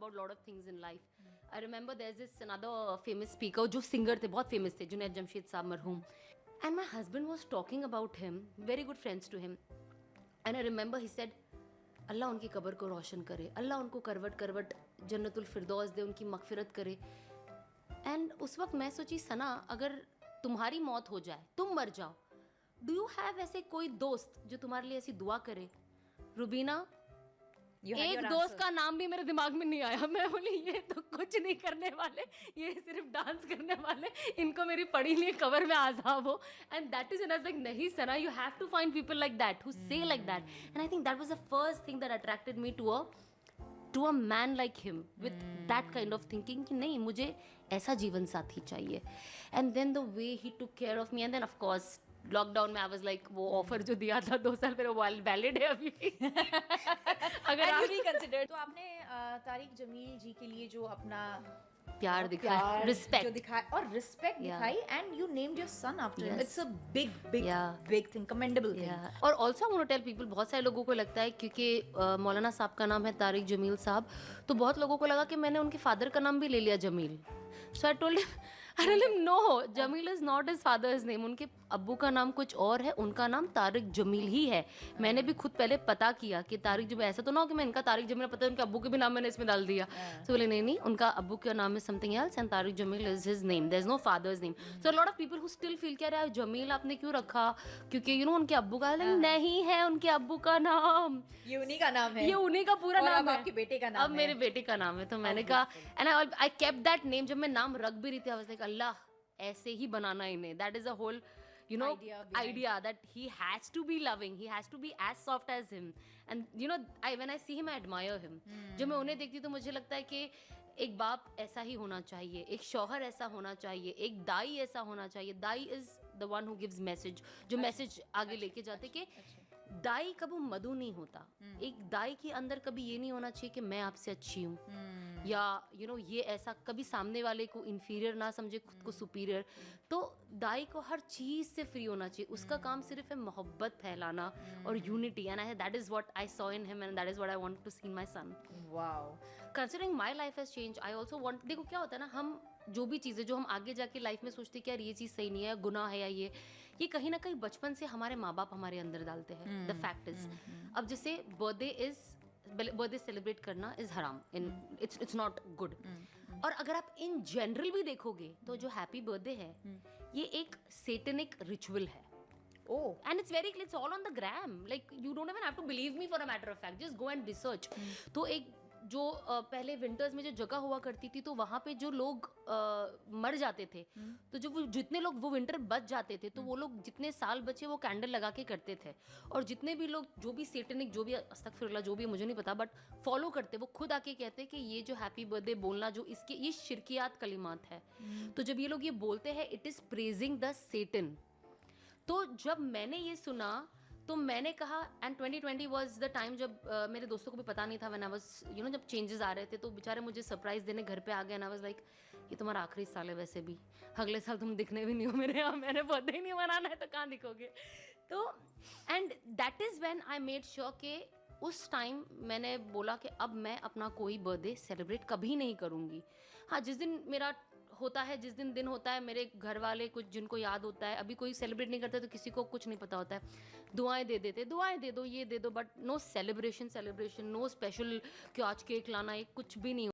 about a lot of things in life. I remember there's this another famous speaker जो singer थे, बहुत famous थे, जुनैद जमशेद साहब मरहूम. And my husband was talking about him, very good friends to him. And I remember he said, अल्लाह उनकी कब्र को रोशन करे, अल्लाह उनको करवट करवट जन्नतुल फिरदौस दे, उनकी मगफिरत करे. एंड उस वक्त मैं सोची सना, अगर तुम्हारी मौत हो जाए, तुम मर जाओ, डू यू हैव ऐसे कोई दोस्त जो तुम्हारे लिए ऐसी दुआ करे? रुबीना, एक दोस्त का नाम भी मेरे दिमाग में नहीं आया. मैं बोली ये तो कुछ नहीं करने वाले, ये सिर्फ डांस करने वाले, इनको मेरी पड़ी नहीं कबर में आजाब हो. एंड दैट इज लाइक नहीं Sana, you have to find people like that who say like that. And I think that was the first thing that attracted me to a man like him with that kind of thinking कि नहीं, मुझे ऐसा जीवन साथी चाहिए. And then the way he took care of me. And then of course lockdown में I was like, वो offer जो दिया था 2 साल पहले वो वैलिड है अभी. अगर आप रिकंसिडर. तो आपने तारिक जमील जी के लिए जो अपना प्यार दिखाया, रिस्पेक्ट दिखाया और रिस्पेक्ट दिखाई, and you named your son after him. It's a big thing, commendable thing. और also I want to tell people, बहुत सारे लोगों को लगता है क्योंकि मौलाना साहब का नाम है तारिक जमील साहब, तो बहुत लोगों को लगा कि मैंने उनके फादर का नाम भी ले लिया Jameel. So I told him no, Jameel is not his father's name. उनके अब्बू का नाम कुछ और है, उनका नाम तारिक जमील ही है. मैंने भी खुद पहले पता किया कि तारिक जमील, ऐसा तो ना हो कि मैं इनका तारिक जमील पता है, उनके अब्बू के भी नाम मैंने इसमें डाल दिया. तो बोले नहीं, उनका अब्बू का नाम है something else and Tariq Jameel is his name, there is no father's name. So lot of people who still feel क्या यार जमील आपने क्यों रखा, क्योंकि यू नो उनके अब्बू का नहीं है, उनके अब्बू का नाम ये उन्हीं का नाम है, ये उन्हीं का पूरा नाम है, आपके बेटे का नाम अब मेरे बेटे का नाम है. तो मैंने कहा and I kept that name. जब मैं नाम रख भी रही थी, आई वाज लाइक अल्लाह ऐसे ही बनाना इन्हें. That is a whole idea that he has to be loving, he has to be as soft as him. And you know, when I see him I admire him. जब मैं उन्हें देखती तो मुझे लगता है कि एक बाप ऐसा ही होना चाहिए, एक शौहर ऐसा होना चाहिए, एक दाई ऐसा होना चाहिए. दाई is the one who gives message, जो मैसेज आगे लेके जाते कि दाई कभी मधु नहीं होता. एक दाई के अंदर कभी ये नहीं होना चाहिए कि मैं आपसे अच्छी हूँ, या यू नो ये ऐसा कभी सामने वाले को इन्फीरियर ना समझे, खुद को सुपीरियर. तो दाई को हर चीज़ से फ्री होना चाहिए. उसका काम सिर्फ है मोहब्बत फैलाना और unity. And I that is what I saw in him and that is what I want to see in my son. Wow. Considering my life has change, I also want, देखो क्या होता है ना, हम जो भी चीज़ें जो हम आगे जाके लाइफ में सोचते हैं कि यार ये चीज़ सही नहीं है, गुनाह है, या ये कहीं ना कहीं बचपन से हमारे माँ बाप हमारे अंदर डालते हैं. द फैक्ट इज, अब जैसे बर्थडे सेलिब्रेट करना इज हराम, इट्स नॉट गुड. और अगर आप इन जनरल भी देखोगे तो जो हैप्पी बर्थडे है ये एक सेटनिक रिचुअल है. Oh. And it's very clear, it's all on the gram. Like you don't even have to believe me for a matter of fact. Just go and research. तो एक जो पहले winters में जो जगह हुआ करती थी, तो वहाँ पे जो लोग मर जाते थे, तो जो जितने लोग वो विंटर बच जाते थे, तो वो लोग जितने साल बचे वो कैंडल लगा के करते थे. और जितने भी लोग जो भी सेटनिक, जो भी अस्तगफिरुल्लाह, जो भी मुझे नहीं पता, बट फॉलो करते, वो खुद आके कहते कि ये जो हैप्पी बर्थडे बोलना, जो इसके ये शिरकियात कलिमात है. तो जब ये लोग ये बोलते हैं, इट इज़ प्रेजिंग द सेटन. तो जब मैंने ये सुना तो मैंने कहा, एंड 2020 वाज द टाइम जब मेरे दोस्तों को भी पता नहीं था, व्हेन आई वाज जब चेंजेस आ रहे थे, तो बेचारे मुझे सरप्राइज देने घर पे आ गए. एंड आई वाज लाइक ये तुम्हारा आखिरी साल है, वैसे भी अगले साल तुम दिखने भी नहीं हो मेरे यहाँ, मैंने बर्थडे ही नहीं मनाना है तो कहाँ दिखोगे. तो and that is when I made sure कि उस टाइम मैंने बोला कि अब मैं अपना कोई बर्थडे सेलिब्रेट कभी नहीं करूँगी. हाँ, जिस दिन मेरा होता है, जिस दिन होता है, मेरे घर वाले कुछ जिनको याद होता है, अभी कोई सेलिब्रेट नहीं करता तो किसी को कुछ नहीं पता होता है, दुआएं दे देते, दुआएं दे दो, ये दे दो, but no celebration, no special कि आज केक लाना, एक कुछ भी नहीं.